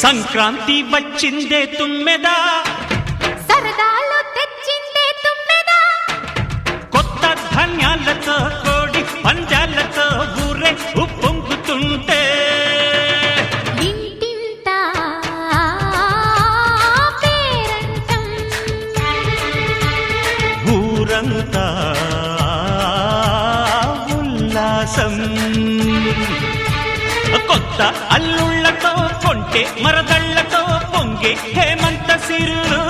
సంక్రాంతి వచ్చిందే తుమ్మెదా, సరదాలు తెచ్చిందే తుమ్మెదా, కొత్త ధాన్యాలతో కోడి పంజాలతో ఊరే ఉప్పొంగుతుంటే ఇంటింటా పేరంటం, ఊరంతా ఉల్లాసం. కొత్త అల్లుళ్లతో కొంటే మరదళ్లతో పొంగే హేమంత సిరులు.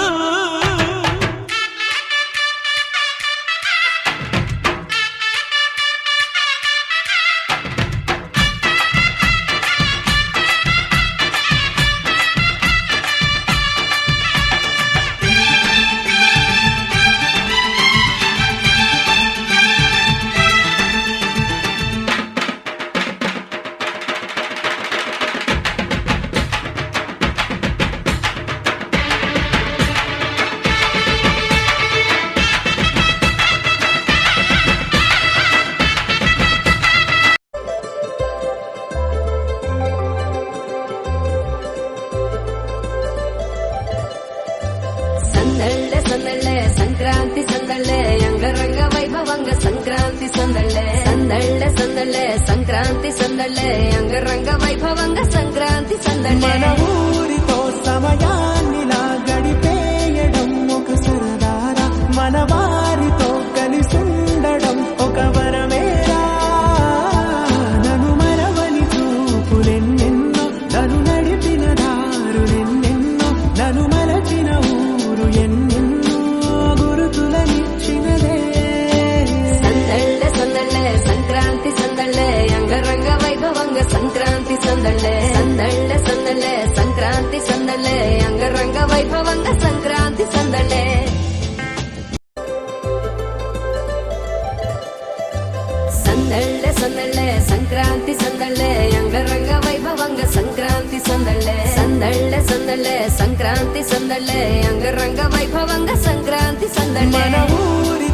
సందళ్ళే సంక్రాంతి సందళ్ళే అంగరంగ వైభవంగ సంక్రాంతి సందళ్ళే సందళ్ళే సంక్రాంతి సందళ్ళే అంగరంగ వైభవంగ సంక్రాంతి సందళ్ళే. మన ఊరితో సమయాన్నిలా గడిపేయడం ఒక సరదారా, మన వారితో కలిసుండడం ఒక వరమేరా. నన్ను మరవని చూపులెన్నెన్నో, నన్ను నడిపిన దారులెన్నెన్నో, నన్ను మరచిన ఊరు ఎన్నెన్నో గురుతులనిచ్చినదే. సందళ్ళే సంక్రాంతి సందళ్ళే అంగరంగ వైభవంగ సంక్రాంతి సందళ్ళే సంక్రాంతి సందళ్ళే అంగరంగ వైభవంగ సంక్రాంతి సందళ్ళే. సందళ్ళే సంక్రాంతి సందళ్ళే అంగరంగ వైభవంగ సంక్రాంతి సందళ్ళే సంక్రాంతి సందళ్ళే అంగరంగ వైభవంగ సంక్రాంతి సందళ్ళే. మన ఊరి